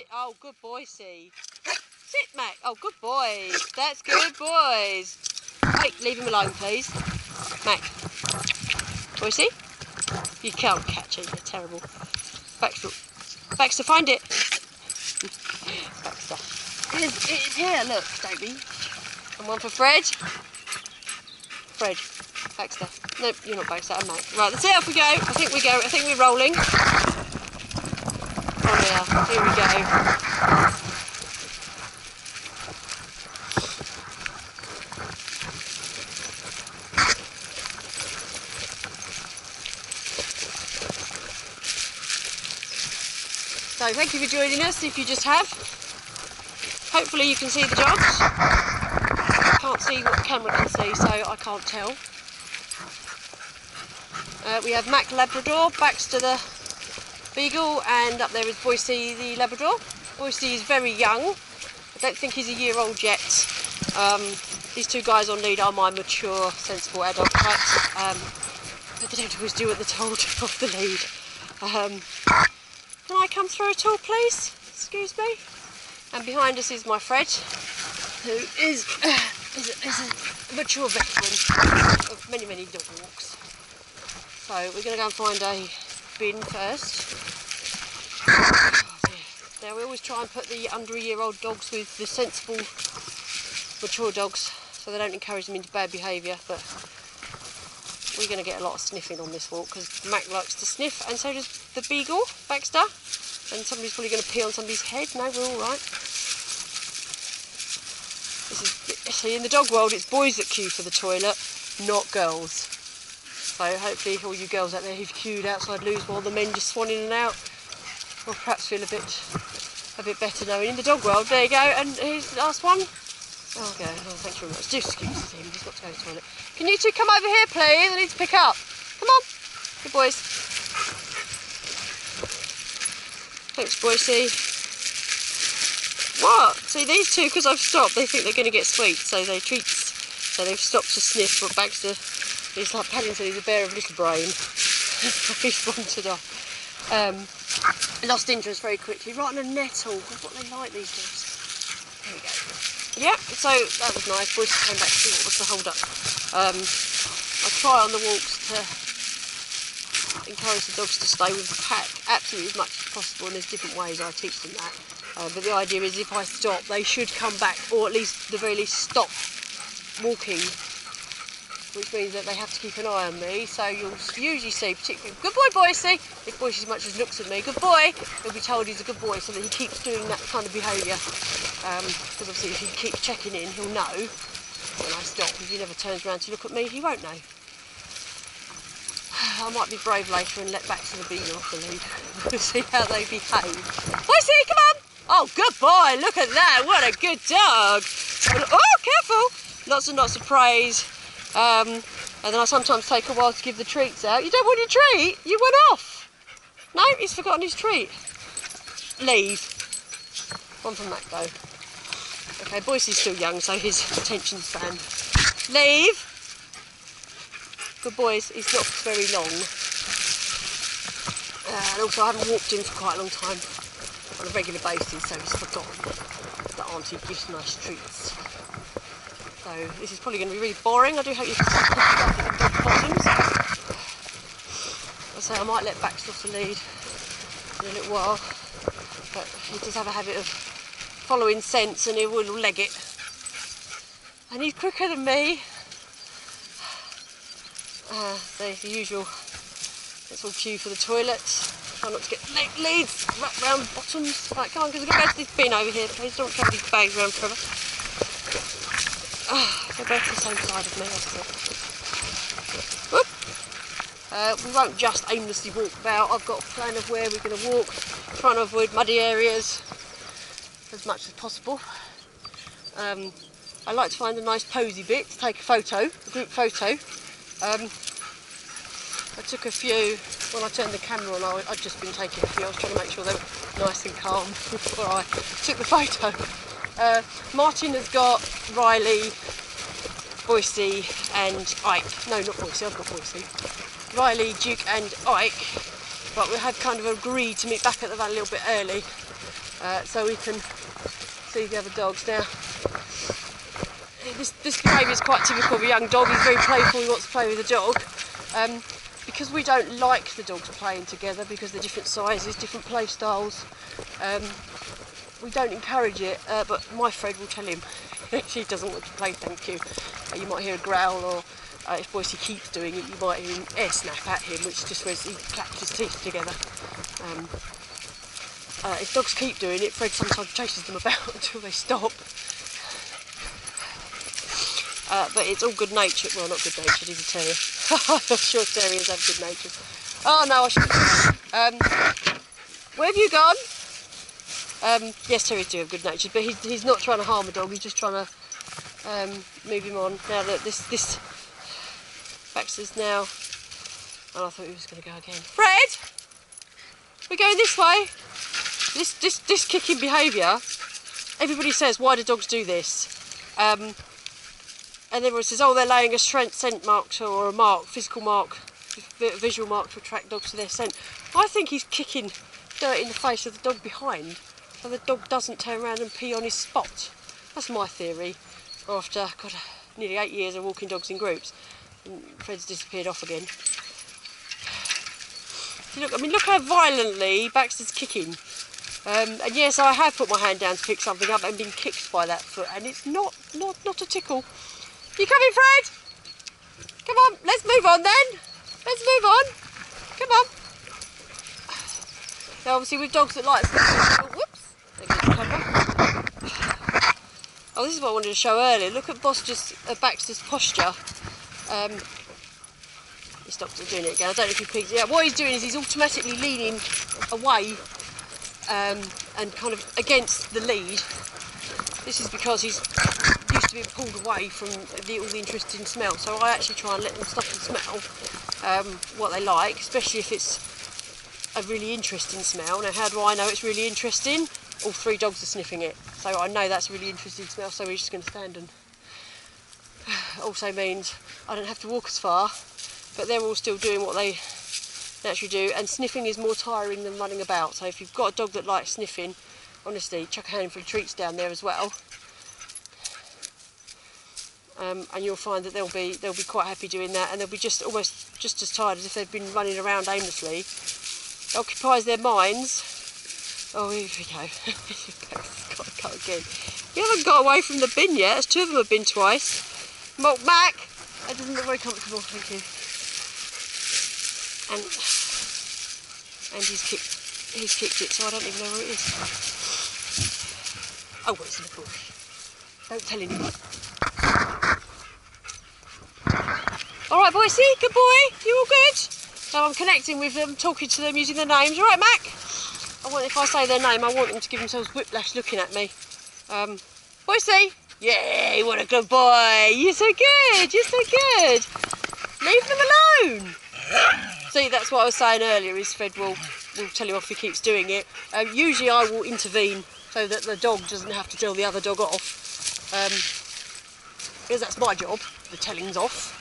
Sit. Oh, good Boycie. Sit, Mac. Oh, good boys. That's good boys. Hey, leave him alone, please. Mac. Boycie? You can't catch it. You're terrible. Baxter. Baxter, find it. Baxter. It's here. Look, Toby. And one for Fred. Fred. Baxter. Nope, you're not Baxter. I'm Mac. Right, that's it. Off we go. I think we're rolling. On here. Here we go. So thank you for joining us, if you just have. Hopefully you can see the dogs. I can't see what the camera can see, so I can't tell. We have Mac Labrador, Baxter the Beagle, and up there is Boycie the Labrador. Boycie is very young. I don't think he's a year old yet. These two guys on lead are my mature, sensible adult types, but they don't always do what they're told off the lead. Can I come through at all, please? Excuse me. And behind us is my Fred, who is a mature veteran of many, many dog walks. So we're going to go and find a bin first. Oh dear. Now we always try and put the under a year old dogs with the sensible, mature dogs, so they don't encourage them into bad behaviour. But we're going to get a lot of sniffing on this walk because Mac likes to sniff, and so does the Beagle, Baxter. And somebody's probably going to pee on somebody's head. No, we're all right. See, in the dog world, it's boys that queue for the toilet, not girls. So hopefully all you girls out there who've queued outside loos while the men just swan in and out will perhaps feel a bit better knowing. In the dog world, there you go. And here's the last one. Oh, okay. Oh, thank you very much. Do excuse him. He's got to go to the toilet. Can you two come over here, please? I need to pick up. Come on. Good boys. Thanks, Boycie. What? See, these two, because I've stopped, they think they're going to get sweets, so they treats. So they've stopped to sniff. But Baxter, he's like Paddington, he's a bear of little brain. He's wandered off. Lost interest very quickly. Right on a nettle. That's what they like, these dogs. There we go. Yeah, so that was nice. Boycie came back to see what was the hold up. I try on the walks to encourage the dogs to stay with the pack absolutely as much as possible, and there's different ways I teach them that. But the idea is if I stop, they should come back, or at least, at the very least, stop walking, which means that they have to keep an eye on me. So you'll usually see, particularly, good boy Boycie, if Boycie as much as looks at me, good boy, he'll be told he's a good boy so that he keeps doing that kind of behaviour. Because obviously if he keeps checking in, he'll know when I stop. If he never turns around to look at me, he won't know. I might be brave later and let Baxter the Beagle off the lead. We'll see how they behave. Boycie, come on! Oh, good boy, look at that, what a good dog. Oh, careful! Lots and lots of praise. And then I sometimes take a while to give the treats out. You don't want your treat? You went off. No, he's forgotten his treat. Leave. One from Mac though. Okay, Boycie's still young, so his attention span. Leave. Good boys, he's not very long. And also I haven't walked him for quite a long time on a regular basis, so he's forgotten that Auntie gives nice treats. So this is probably going to be really boring. I do hope you can see the dog bottoms. So I might let Baxter off the lead in a little while, but he does have a habit of following scents and he will leg it. And he's quicker than me. The usual, let's all queue for the toilets. Try not to get leads wrapped round bottoms. Right, come on, because we've got to go to this bin over here, please. Don't carry these bags around forever. They're both the same side of me, that's it. Whoop. We won't just aimlessly walk about. I've got a plan of where we're going to walk, trying to avoid muddy areas as much as possible. I like to find a nice posy bit to take a photo, a group photo. I took a few when I turned the camera on. I'd just been taking a few. I was trying to make sure they were nice and calm before I took the photo. Martin has got Riley, Boycie and Ike. No, not Boycie, I've got Boycie. Riley, Duke and Ike. But we had kind of agreed to meet back at the van a little bit early so we can see the other dogs. Now, this behaviour is quite typical of a young dog. He's very playful, he wants to play with the dog. Because we don't like the dogs playing together because they're different sizes, different play styles, we don't encourage it, but my Fred will tell him she doesn't want to play, thank you. You might hear a growl, or if Boycie keeps doing it, you might hear an air snap at him, which just where he claps his teeth together. If dogs keep doing it, Fred sometimes chases them about until they stop. But it's all good natured. Well, not good natured, he's a terrier. I'm not sure terriers have good nature. Oh no, I shouldn't. Where have you gone? Yes, terriers do have good natured, but he's not trying to harm a dog, he's just trying to move him on. Now that this Baxter's now. Oh, I thought he was going to go again. Fred! We're going this way. This kicking behaviour, everybody says, why do dogs do this? And everyone says, oh, they're laying a scent mark or a mark, physical mark, visual mark to attract dogs to their scent. I think he's kicking dirt in the face of the dog behind, so the dog doesn't turn around and pee on his spot. That's my theory. After, God, nearly 8 years of walking dogs in groups, and Fred's disappeared off again. See, look, I mean, look how violently Baxter's kicking. And yes, I have put my hand down to pick something up and been kicked by that foot, and it's not a tickle. You coming, Fred? Come on, let's move on then. Let's move on. Come on. Now, obviously, with dogs that like... Oh, whoops. There goes the camera. Oh, this is what I wanted to show earlier. Look at Baxter's posture. He stopped doing it again. I don't know if he peeks. Yeah, what he's doing is he's automatically leaning away and kind of against the lead. This is because he's used to being pulled away from all the interesting smell. So I actually try and let them stop and smell what they like, especially if it's a really interesting smell. Now, how do I know it's really interesting? All 3 dogs are sniffing it, so I know that's a really interesting smell. So we're just going to stand and. Also means I don't have to walk as far, but they're all still doing what they naturally do. And sniffing is more tiring than running about. So if you've got a dog that likes sniffing, honestly, chuck a handful of treats down there as well. And you'll find that they'll be quite happy doing that, and they'll be almost just as tired as if they've been running around aimlessly. It occupies their minds. Oh, here we go. It's got to go again. You haven't got away from the bin yet. There's 2 of them have been twice. Malk back. That doesn't look very comfortable. Thank you. And he's kicked it, so I don't even know where it is. Oh, well, it's in the bush. Don't tell anyone. Alright, Boycie, good boy, you all good? Now I'm connecting with them, talking to them, using their names. Alright, Mac? If I say their name, I want them to give themselves whiplash looking at me. Boycie? Yeah, what a good boy. You're so good, you're so good. Leave them alone. See, that's what I was saying earlier, is Fred will tell him off if he keeps doing it. Usually I will intervene so that the dog doesn't have to tell the other dog off. Because that's my job, the telling's off.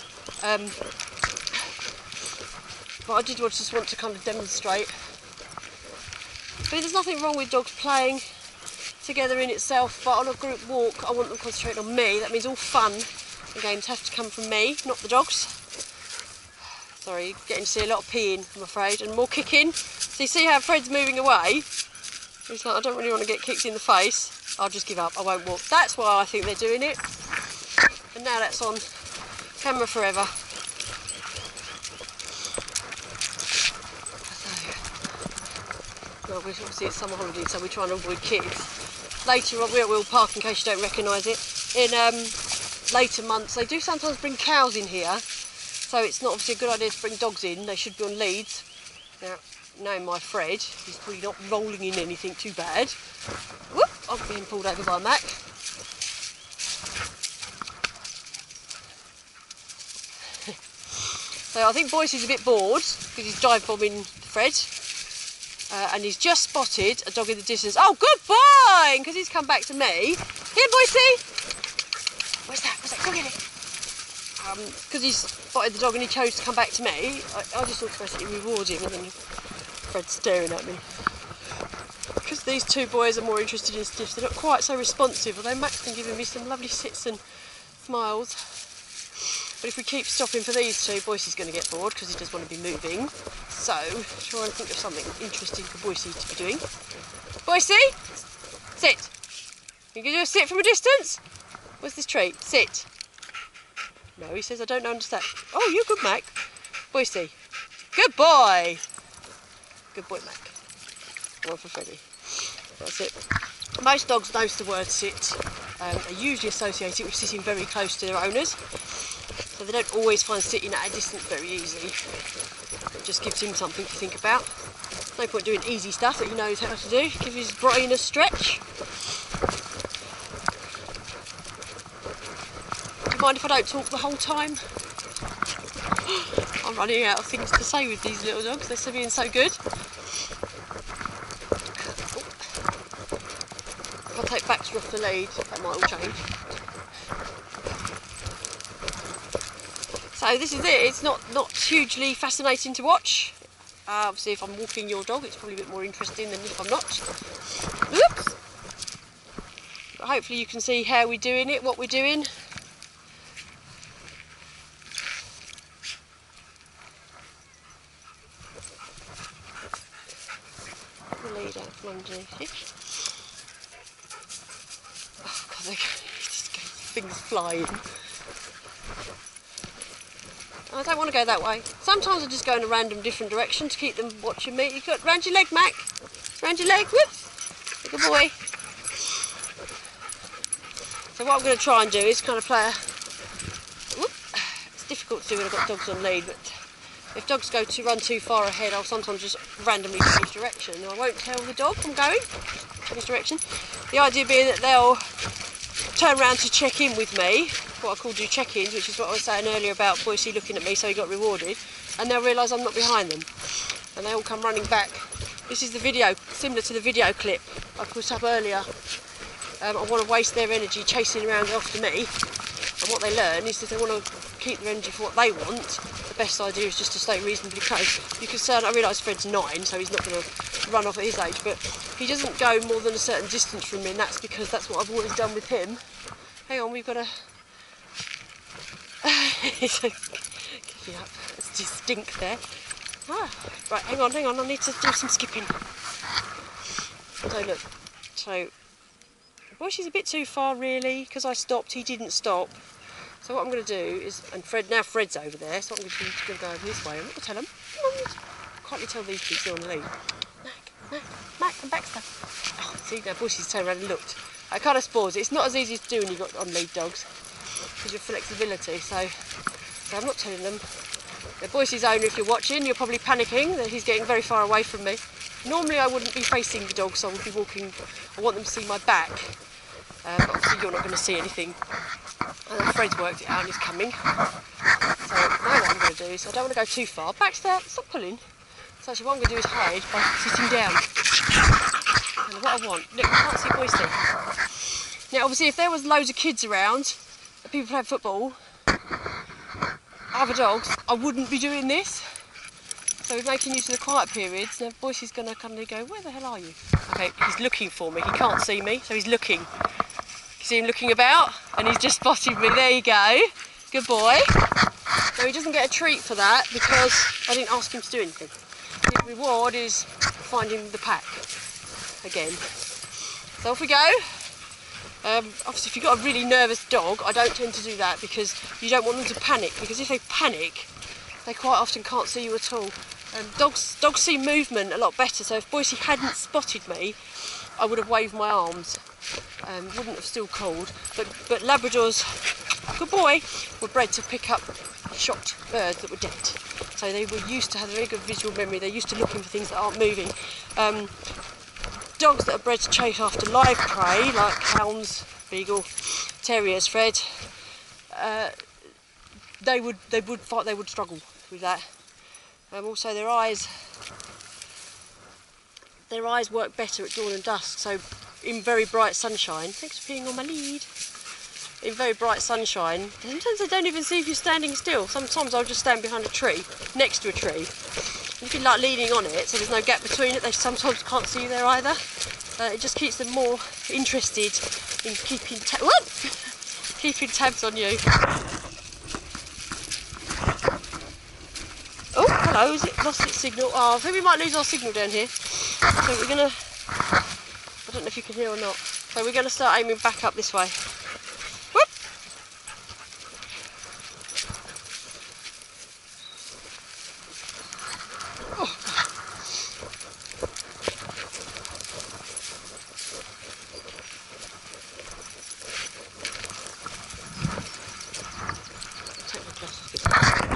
But I did just want to kind of demonstrate. But there's nothing wrong with dogs playing together in itself, but on a group walk I want them concentrating on me. That means all fun and games have to come from me, not the dogs. Sorry, getting to see a lot of peeing, I'm afraid, and more kicking. So you see how Fred's moving away? He's like, I don't really want to get kicked in the face. I'll just give up, I won't walk. That's why I think they're doing it. And now that's on camera forever. Well, obviously it's summer holiday, so we're trying to avoid kids. Later on, we'll park in case you don't recognise it. In later months, they do sometimes bring cows in here, so it's not obviously a good idea to bring dogs in. They should be on leads. Now, knowing my Fred, he's probably not rolling in anything too bad. Whoop! I'm being pulled over by Mac. So I think Boycie's a bit bored because he's dive bombing Fred. And he's just spotted a dog in the distance. Oh, good boy! Because he's come back to me. Here, Boycie! Where's that? Where's that? Go get it! Because he's spotted the dog and he chose to come back to me, I just automatically reward him, and then Fred's staring at me. Because these two boys are more interested in sniffs. They're not quite so responsive, although Mac's been giving me some lovely sits and smiles. But if we keep stopping for these two, Boycie's going to get bored because he does want to be moving. So, try and think of something interesting for Boycie to be doing. Boycie, sit. You can do a sit from a distance? What's this treat? Sit. No, he says, I don't understand. Oh, you're good, Mac. Boycie. Good boy. Good boy, Mac. One for Freddie. That's it. Most dogs know the word sit. They usually associate it with sitting very close to their owners. So they don't always find sitting at a distance very easy. It just gives him something to think about. No point doing easy stuff that he knows how to do. Give his brain a stretch. Do you mind if I don't talk the whole time? I'm running out of things to say with these little dogs. They're being so good. If I take Baxter off the lead, that might all change. So this is it. It's not hugely fascinating to watch. Obviously, if I'm walking your dog, it's probably a bit more interesting than if I'm not. Oops! But hopefully you can see how we're doing it, what we're doing. The lead out from underneath it. Oh God, they just go things flying. I don't want to go that way. Sometimes I just go in a random different direction to keep them watching me. You got round your leg, Mac. Round your leg. Whoops. Good boy. So what I'm going to try and do is kind of play a... Whoop. It's difficult to do when I've got dogs on lead, but if dogs run too far ahead, I'll sometimes just randomly change direction. I won't tell the dog I'm going. Change direction. The idea being that they'll turn around to check in with me. What I call do check-ins, which is what I was saying earlier about Boycie looking at me so he got rewarded, and they'll realise I'm not behind them and they all come running back. This is the video, similar to the video clip I put up earlier. I want to waste their energy chasing around after me, and what they learn is if they want to keep their energy for what they want, the best idea is just to stay reasonably close. You can say, I realise Fred's 9, so he's not going to run off at his age, but he doesn't go more than a certain distance from me, and that's because that's what I've always done with him. Hang on, we've got a... Give up. It's just stink there. Right, hang on, I need to do some skipping. So look, Boycie's a bit too far really, because I stopped, he didn't stop. So what I'm going to do is, and now Fred's over there, so I'm going to go over this way. I'm not going to tell him. I can't tell these two still on the lead. Mac and Baxter. Oh, see, now Boycie's turned around and looked. It kind of spoils it. It's not as easy to do when you've got on lead dogs, because your flexibility, so I'm not telling them. Boycie's owner, if you're watching, you're probably panicking that he's getting very far away from me. Normally I wouldn't be facing the dog, so I would be walking, I want them to see my back, but obviously you're not going to see anything. And Fred's worked it out and he's coming. So now what I'm going to do is, I don't want to go too far. Baxter, stop pulling. So actually what I'm going to do is hide by sitting down. And what I want, look, I can't see Boycie. Now obviously if there was loads of kids around, people playing football, other dogs, I wouldn't be doing this. So we're making use of the quiet periods. Now Boycie's going to come and go, where the hell are you? Okay, he's looking for me. He can't see me, so he's looking. You see him looking about? And he's just spotted me. There you go. Good boy. Now he doesn't get a treat for that because I didn't ask him to do anything. His reward is finding the pack again. So off we go. Obviously if you've got a really nervous dog, I don't tend to do that because you don't want them to panic, because if they panic they quite often can't see you at all. Dogs see movement a lot better, so if Boycie hadn't spotted me I would have waved my arms, wouldn't have still called, but Labradors, good boy, were bred to pick up shot birds that were dead, so they were used to have a very good visual memory. They're used to looking for things that aren't moving. Dogs that are bred to chase after live prey, like hounds, beagle, terriers, Fred, they would fight. They would struggle with that. Also, their eyes work better at dawn and dusk. So, in very bright sunshine. Thanks for peeing on my lead. In very bright sunshine, sometimes they don't even see if you're standing still. Sometimes I'll just stand behind a tree, next to a tree. You can like leaning on it, so there's no gap between it. They sometimes can't see you there either. It just keeps them more interested in keeping tabs on you. Oh, hello, has it lost its signal? Oh, I think we might lose our signal down here. So we're gonna, I don't know if you can hear or not. So we're gonna start aiming back up this way. Whoop! Oh. Take my glasses a bit.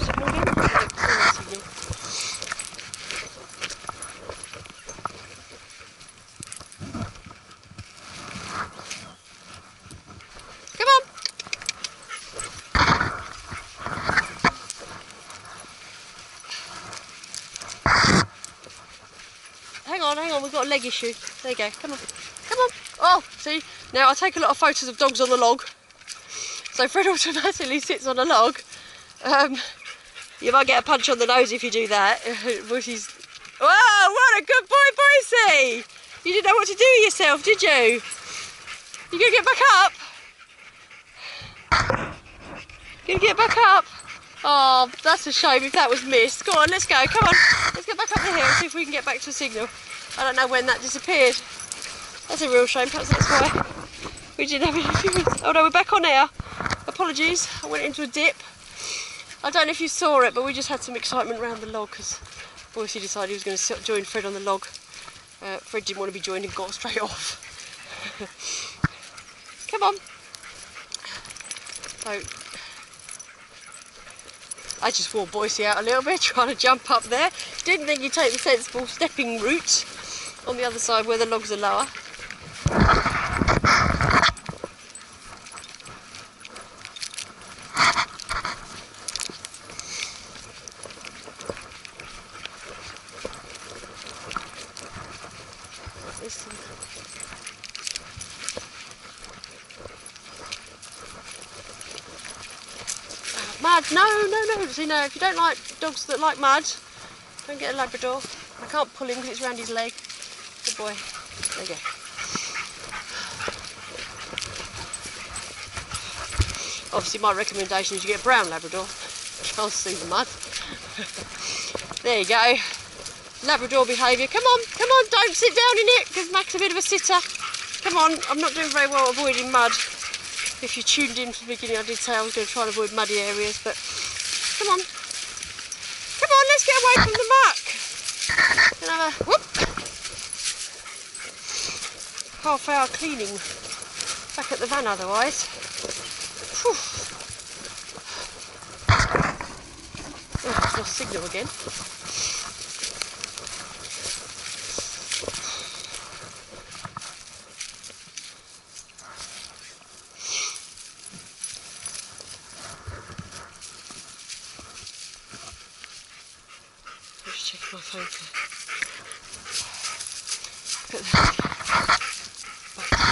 Signal again? Signal. Hang on, we've got a leg issue. There you go, come on. Oh, see, now I take a lot of photos of dogs on the log. So Fred automatically sits on a log. You might get a punch on the nose if you do that. Boycie's... Whoa, what a good boy, Boycie! You didn't know what to do with yourself, did you? You gonna get back up? Gonna get back up? Oh, that's a shame if that was missed. Go on, let's go, come on. Let's get back up the hill and see if we can get back to a signal. I don't know when that disappeared. That's a real shame, perhaps that's why we didn't have any viewers. Oh no, we're back on air. Apologies, I went into a dip. I don't know if you saw it, but we just had some excitement around the log because Boycie decided he was going to join Fred on the log. Fred didn't want to be joined and got straight off. Come on. So, I just wore Boycie out a little bit, trying to jump up there. Didn't think you'd take the sensible stepping route on the other side where the logs are lower. Mud, no. See, no, if you don't like dogs that like mud, don't get a Labrador. I can't pull him because it's round his leg. Good boy. There you go. Obviously my recommendation is you get a brown Labrador. Can't see the mud. There you go. Labrador behaviour. Come on, don't sit down in it because Mac's a bit of a sitter. Come on, I'm not doing very well avoiding mud. If you tuned in from the beginning, I did say I was going to try and avoid muddy areas, but come on, let's get away from the muck. Gonna have a whoop. Half-hour cleaning back at the van otherwise. Whew. Oh, I've lost signal again. My phone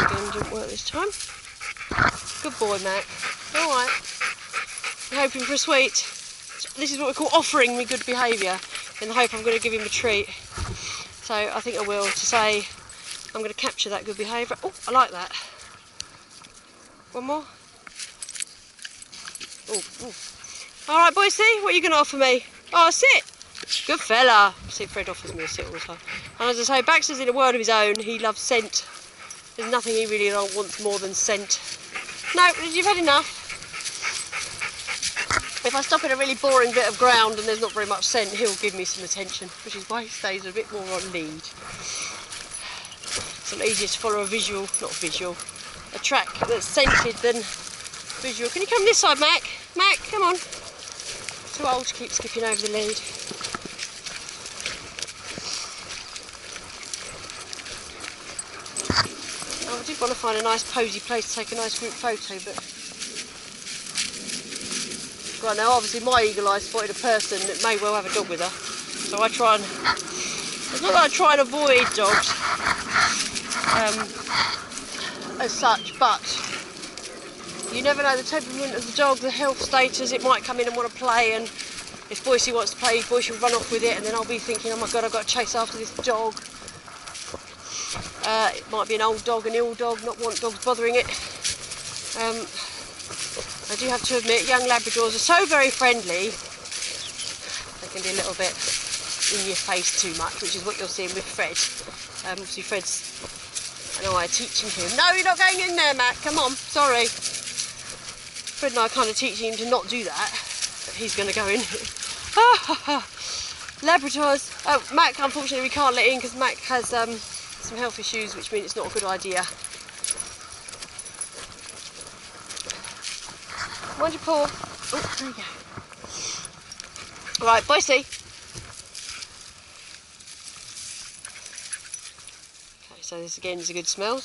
again didn't work this time. Good boy, Mac. Alright. I'm hoping for a sweet. This is what we call offering me good behaviour in the hope I'm going to give him a treat. So I think I will, to say I'm going to capture that good behaviour. Oh, I like that. One more. Oh. Alright, Boycie, what are you going to offer me? Oh, sit. Good fella. See, Fred offers me a sit all the time. And as I say, Baxter's in a world of his own. He loves scent. There's nothing he really wants more than scent. No, you've had enough. If I stop in a really boring bit of ground and there's not very much scent, he'll give me some attention, which is why he stays a bit more on lead. It's a lot easier to follow a track that's scented than visual. Can you come this side, Mac? Mac, come on. Too old to keep skipping over the lead. I did want to find a nice posy place to take a nice group photo, but right now obviously my eagle eye spotted a person that may well have a dog with her, so I try and, it's not that I try and avoid dogs as such, but you never know the temperament of the dog, the health status. It might come in and want to play, and if Boycie wants to play, Boycie will run off with it, and then I'll be thinking, oh my god, I've got to chase after this dog. It might be an old dog, an ill dog, not want dogs bothering it. I do have to admit, young Labradors are so very friendly. They can be a little bit in your face too much, which is what you're seeing with Fred. Obviously Fred's, I know I'm teaching him. No, you're not going in there, Mac. Come on, sorry. Fred and I are kind of teaching him to not do that, but he's going to go in. Labradors. Oh, Mac, unfortunately we can't let in because Mac has some health issues, which means it's not a good idea. Mind your paw. Oh, there you go. Right, Boycie. Okay, so this again is a good smell.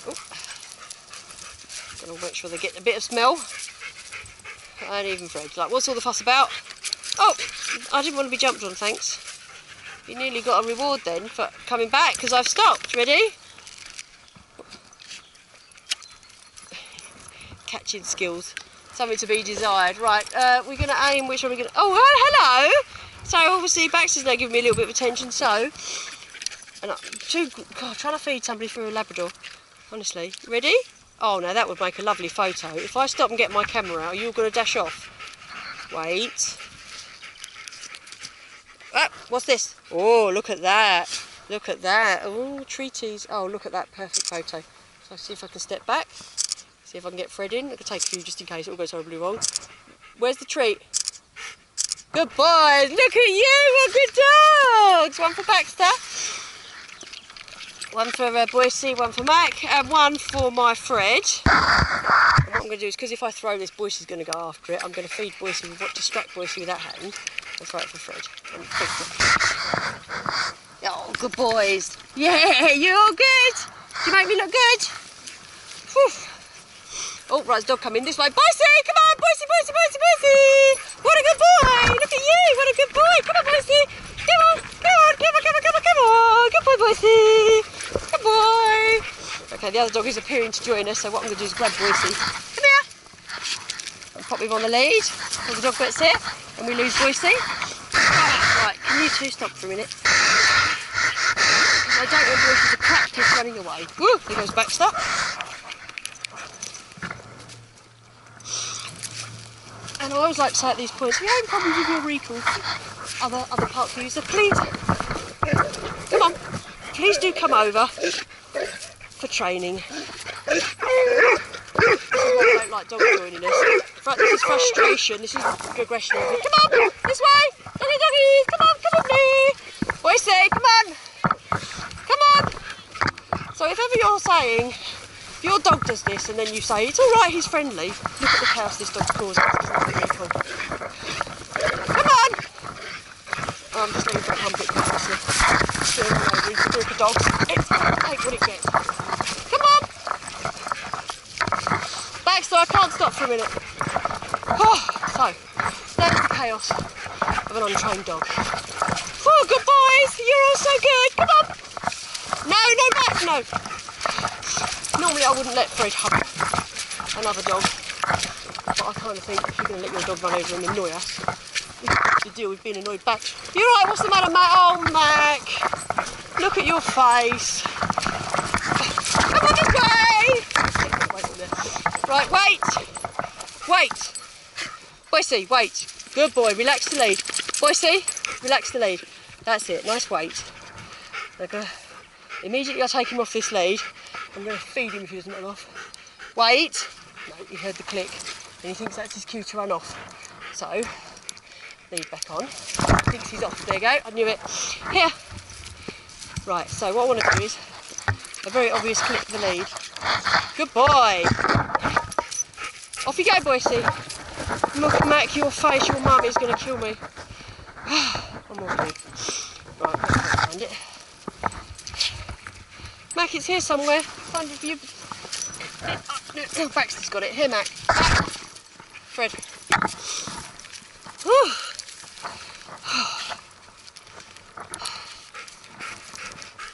Oh. Gotta make sure they get a bit of smell. And even Fred. Like, what's all the fuss about? Oh, I didn't want to be jumped on, thanks. You nearly got a reward then for coming back because I've stopped. Ready? Catching skills. Something to be desired. Right, we're going to aim. Which one are we going to... Oh, hello! So, obviously, Baxter's now giving me a little bit of attention, so... And God, trying to feed somebody through a Labrador. Honestly. Ready? Oh, now that would make a lovely photo. If I stop and get my camera out, are you all going to dash off? Wait. Ah, what's this? Oh, look at that. Look at that. Oh, treaties. Oh, look at that perfect photo. So I'll see if I can step back. See if I can get Fred in. I can take a few just in case it all goes horribly wrong. Where's the treat? Good boys. Look at you. What good dogs. One for Baxter. One for Boycie, one for Mac, and one for my Fred. And what I'm going to do is, because if I throw this, Boycie's going to go after it. I'm going to feed Boycie, distract Boycie with that hand, and throw it for Fred. Oh, good boys. Yeah, you're all good. Do you make me look good? Whew. Oh, right, there's a dog coming this way. Boycie, come on, Boycie, Boycie, Boycie, Boycie. What a good boy. Look at you. What a good boy. Come on, Boycie. Come on, come on, come on, come on, come on, come on. Good boy, Boycie. Good boy. Okay, the other dog is appearing to join us, so what I'm going to do is grab Boycie. Come here. And pop him on the lead. While the dog gets here, and we lose Boycie. Oh, right, can you two stop for a minute? I don't want Boycie to practice running away. Woo, here goes Baxter. And I always like to say at these points, if you're having problems with your recall, other park views, so please, come on, please do come over for training. I don't like dogs joining us. Right, this is frustration, this is aggression. Come on, this way, doggy doggies, come on me. Boycie, come on, come on. So if ever you're saying, if your dog does this and then you say, it's alright, he's friendly, look at the chaos this dog's causing. Come on! Oh, I'm just going to hump it obviously. It's a group of dogs. It's going to take what it gets. Come on! Baxter, I can't stop for a minute. Oh, so, there's the chaos of an untrained dog. Oh, good boys! You're all so good! Come on! No, Max, no! Normally I wouldn't let Fred hump another dog, but I kind of think if you're going to let your dog run over and annoy us, you deal with being annoyed back. You alright? What's the matter, Mac? Oh, Mac! Look at your face! Come on this way! Right, wait! Wait! Boycie, wait! Good boy, relax the lead. Boycie, relax the lead. That's it, nice weight. Immediately I take him off this lead. I'm going to feed him if he doesn't run off. Wait! No, he heard the click and he thinks that's his cue to run off. So, lead back on. Thinks he's off. There you go, I knew it. Here! Right, so what I want to do is a very obvious click of the lead. Good boy! Off you go, Boycie. Look, Mac, your face, your mum is going to kill me. I'm all good. Right, let's find it. Mac, it's here somewhere. Find it for you. Oh, Baxter's got it. Here, Mac. Fred.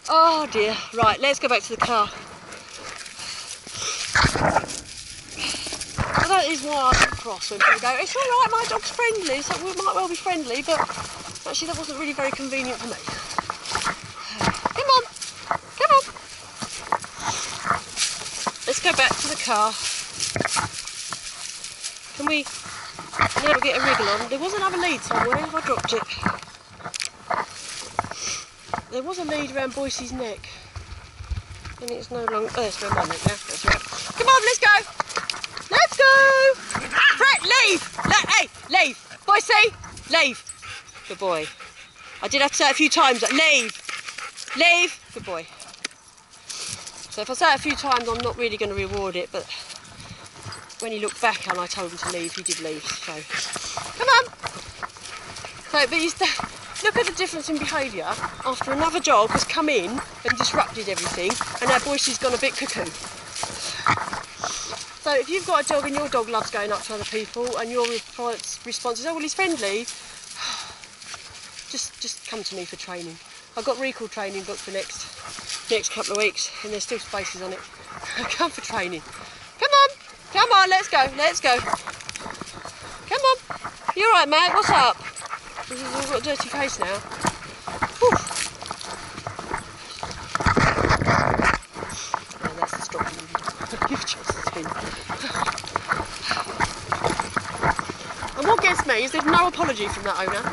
Oh dear. Right, let's go back to the car. That is why I'm cross when people go, it's alright, my dog's friendly, so we might well be friendly, but actually that wasn't really very convenient for me. Come on. Come on. go back to the car. Can we now get a wriggle on? There was another lead somewhere. I dropped it. There was a lead around Boycie's neck. And it's no longer... Oh, it's around my neck now. That's right. Come on, let's go! Let's go! Fred, leave! Hey, leave! Boycie, leave! Good boy. I did have to say it a few times, like, leave! Leave! Good boy. So if I say it a few times, I'm not really going to reward it, but when he looked back and I told him to leave, he did leave, so... Come on! So, but look at the difference in behaviour after another dog has come in and disrupted everything, and now Boycie's gone a bit cuckoo. So if you've got a dog and your dog loves going up to other people and your response is, oh well, he's friendly, just come to me for training. I've got recall training booked for next couple of weeks, and there's still spaces on it. Come for training. Come on, let's go. Come on. You alright, Matt? What's up? He's all got a dirty face now. Whew. Yeah, that's the stopping. You've just seen. And what gets me is there's no apology from that owner.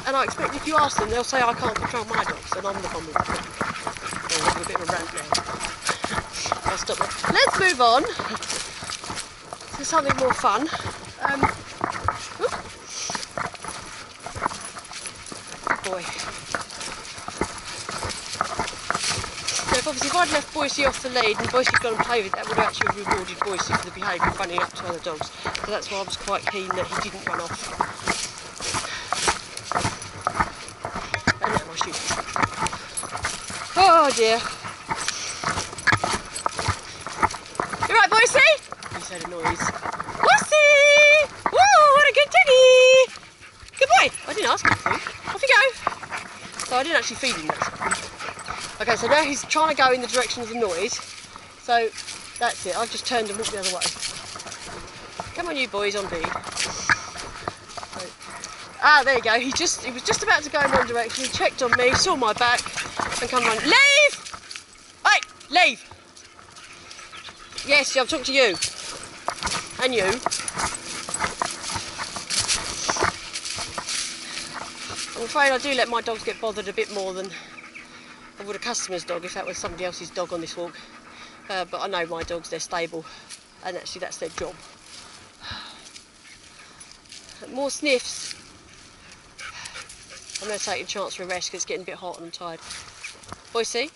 And I expect if you ask them, they'll say I can't control my dogs, and I'm the one with them. I'll have a bit of a rant now. I'll stop there. Let's move on to something more fun. Good boy. So obviously if I'd left Boycie off the lead and Boycie'd gone and played with it, that would have actually rewarded Boycie for the behaviour of running up to other dogs. So that's why I was quite keen that he didn't run off. Oh dear. You right, Boycie? He's heard a noise. Boycie! Whoa, what a good doggy! Good boy. I didn't ask him to. Off you go. So I didn't actually feed him that. Okay, so now he's trying to go in the direction of the noise. So that's it. I've just turned and walked the other way. Come on, you boys, on lead. Ah, there you go. He was just about to go in one direction. He checked on me, saw my back, and come on. Leave! Hey, leave! Yes, I'm talking to you. And you. I'm afraid I do let my dogs get bothered a bit more than I would a customer's dog if that was somebody else's dog on this walk. But I know my dogs, they're stable, and actually that's their job. More sniffs. I'm going to take a chance for a rest because it's getting a bit hot and I'm tired. Boycie?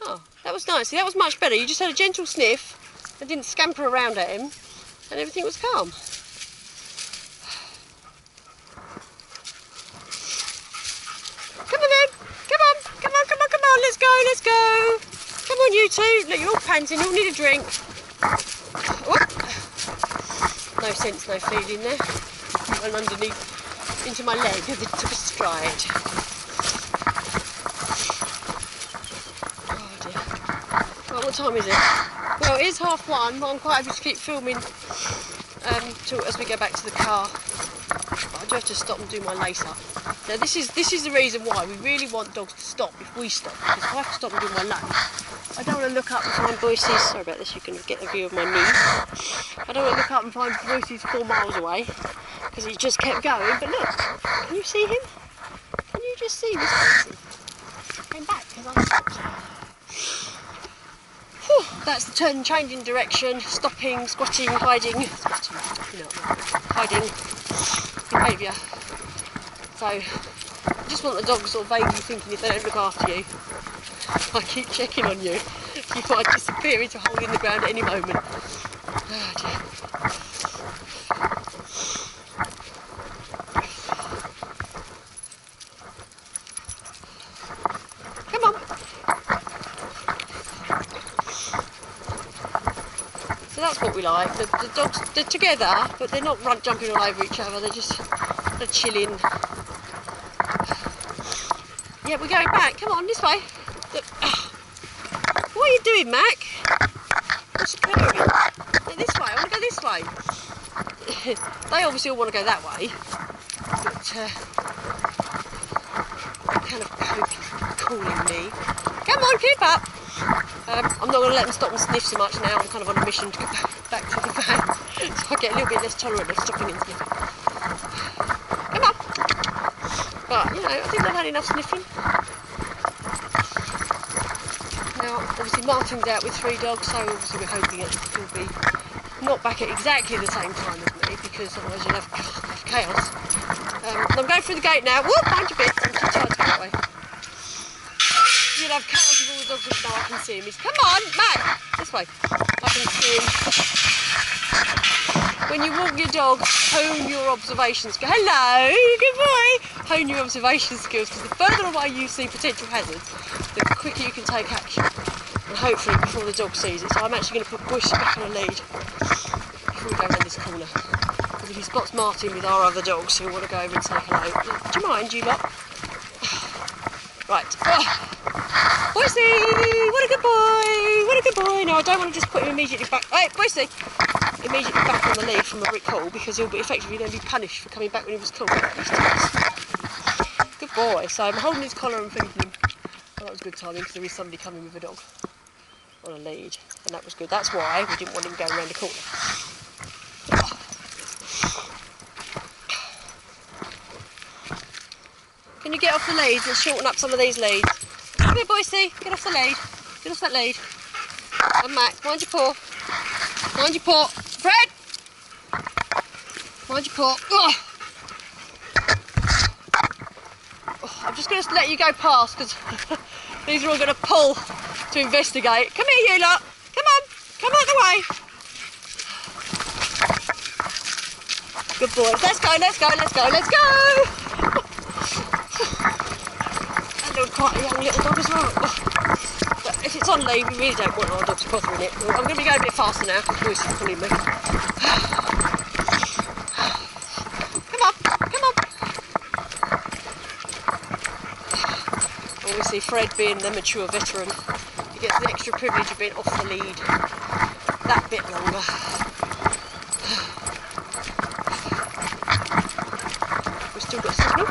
Oh, that was nice. See, that was much better. You just had a gentle sniff and didn't scamper around at him and everything was calm. Come on then. Come on. Let's go. Come on, you two. Look, you're all panting. You'll need a drink. Whoop. No sense, no feeling there. And underneath. Into my leg as it took a stride. Oh dear. Right, what time is it? Well, it is 1:30, but I'm quite happy to keep filming as we go back to the car. But I do have to stop and do my lace up. Now this is the reason why we really want dogs to stop if we stop. Because if I have to stop and do my lace, I don't want to look up and find Boycie's. Sorry about this, you can get a view of my knees. I don't want to look up and find Boycie's 4 miles away. Because he just kept going, but look, can you see him? Can you just see this person? Came back because I stopped. Whew, that's the turn, changing direction, stopping, squatting, hiding, hiding behaviour. So I just want the dog sort of vaguely thinking if they don't look after you, I keep checking on you. You might disappear into a hole in the ground at any moment. Oh dear. So that's what we like. The dogs, they're together, but they're not jumping all over each other. They're chilling. Yeah, we're going back. Come on, this way. What are you doing, Mac? What's occurring? No, this way. I want to go this way. They obviously all want to go that way. But kind of hope he's calling me. Come on, keep up. I'm not going to let them stop and sniff so much now. I'm kind of on a mission to get back to the van, so I get a little bit less tolerant of stopping and sniffing. Come on! But, you know, I think they've had enough sniffing. Now, obviously Martin's out with 3 dogs, so obviously we're hoping he'll be not back at exactly the same time as me, because otherwise you'll have chaos. I'm going through the gate now. Whoop! Mind your bits, I'm too tired to go that way. You'll have chaos with all the dogs that know I can see him. He's, come on, Matt! This way. I can see him. When you walk your dog, hone your observation skills. Hello, good boy! Hone your observation skills, because the further away you see potential hazards, the quicker you can take action. And hopefully before the dog sees it. So I'm actually going to put Boycie back on a lead before we go around this corner. Because if he spots Martin with our other dogs, he'll want to go over and say hello. Do you mind, you lot? Right. Boycie! What a good boy! What a good boy! No, I don't want to just put him immediately back. Hey, Boycie! Immediately back on the lead from a brick hole, because he'll be effectively then be punished for coming back when he was cool. Good boy. So I'm holding his collar and feeding him. Well, that was good timing, because there is somebody coming with a dog on a lead, and that was good. That's why we didn't want him going around the corner. Can you get off the leads and shorten up some of these leads? Come here, Boycie, get off the lead. Get off that lead. And Max, mind your paw. Mind your paw. Fred! Mind your paw. Oh, I'm just going to let you go past, because these are all going to pull to investigate. Come here, you lot. Come on. Come out the way. Good boy. Let's go, let's go, let's go, let's go. Quite a young little dog as well. But if it's on lead, we really don't want our dogs bothering it. I'm going to be going a bit faster now because Boycie's pulling me. Come on, come on. Obviously Fred, being the mature veteran, he gets the extra privilege of being off the lead that bit longer. We've still got signal.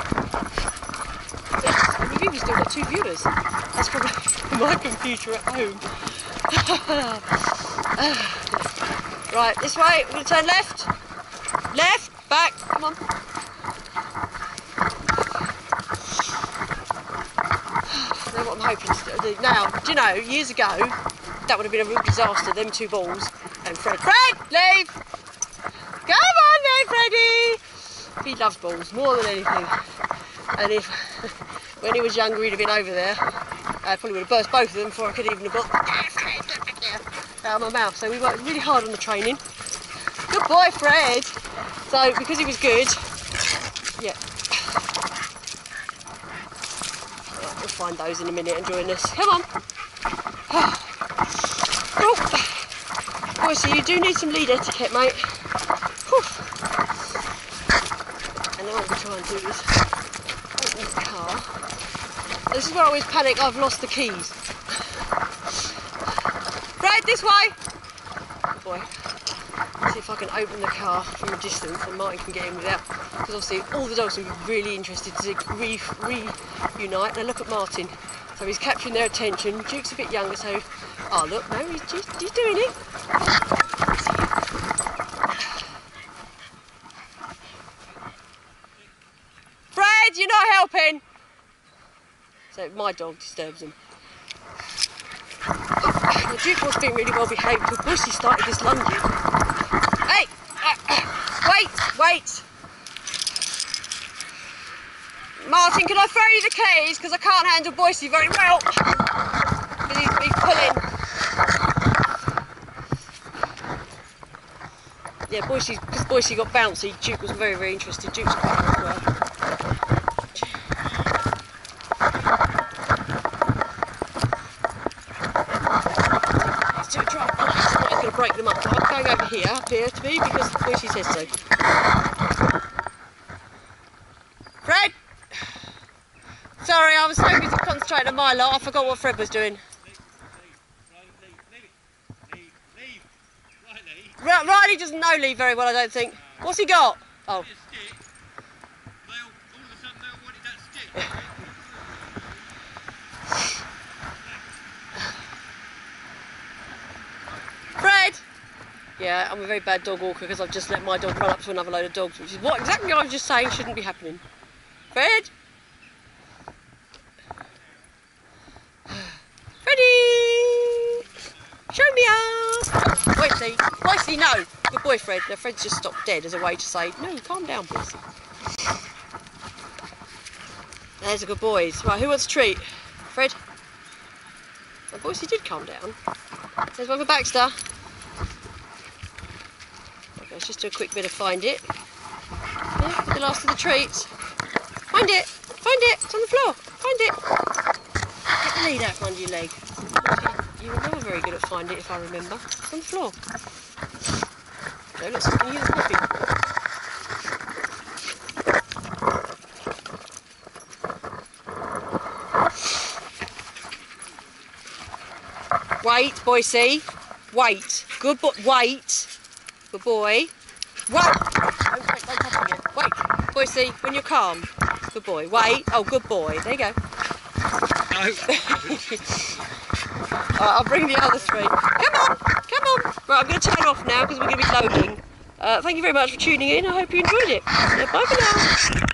We've still got 2 viewers. That's probably my computer at home. Right, this way. We're going to turn left. Left, back. Come on. Now what I'm hoping to do. Now, do you know, years ago, that would have been a real disaster, them 2 balls. And Fred, leave! Come on then, Freddie! He loves balls more than anything. And if... when he was younger, he'd have been over there. I probably would have burst both of them before I could even have got out of my mouth. So we worked really hard on the training. Good boy, Fred. So because he was good, yeah. Right, we'll find those in a minute and join us. Come on. Oh. Boy, so you do need some lead etiquette, mate. Whew. And then what we'll try and do is open the car. This is where I always panic, I've lost the keys. Right, this way! Good boy. Let's see if I can open the car from a distance and Martin can get in without. Because obviously all the dogs will be really interested to reunite. Now look at Martin. So he's capturing their attention. Duke's a bit younger, so... oh look, no, he's doing it. Fred, you're not helping! So my dog disturbs him. Oh, the Duke was being really well behaved because Boycie started this lunging. Hey! Wait! Martin, can I throw you the keys? Because I can't handle Boycie very well. Because he's pulling. Yeah, because Boycie got bouncy, Duke was very, very interested. Duke's quite as well. Break them up. I'm going over here, up here to be, because Boycie says so. Fred! Sorry, I was so busy concentrating on my lot, I forgot what Fred was doing. Riley doesn't know Lee very well, I don't think. What's he got? Oh. Yeah, I'm a very bad dog walker because I've just let my dog run up to another load of dogs, which is what exactly I was just saying shouldn't be happening. Fred? Freddy! Show me up! Boycie! Boycie, no! Good boy, Fred. Now, Fred's just stopped dead as a way to say, no, calm down, Boycie. There's a good boys. Right, who wants a treat? Fred? Oh, Boycie did calm down. There's one for Baxter. Okay, let's just do a quick bit of find it. Yeah, for the last of the treats. Find it! Find it! It's on the floor! Find it! Get the lead out from under your leg. You were never very good at finding it, if I remember. It's on the floor. No, let's can you hear the coffee? Wait, Boycie. Wait. Good boy. Wait. Good boy. Wait. Don't touch it. Wait. Boycie, when you're calm. Good boy. Wait. Oh, good boy. There you go. No. Alright, I'll bring the other three. Come on. Come on. Right, I'm going to turn off now because we're going to be loading. Thank you very much for tuning in. I hope you enjoyed it. Bye for now.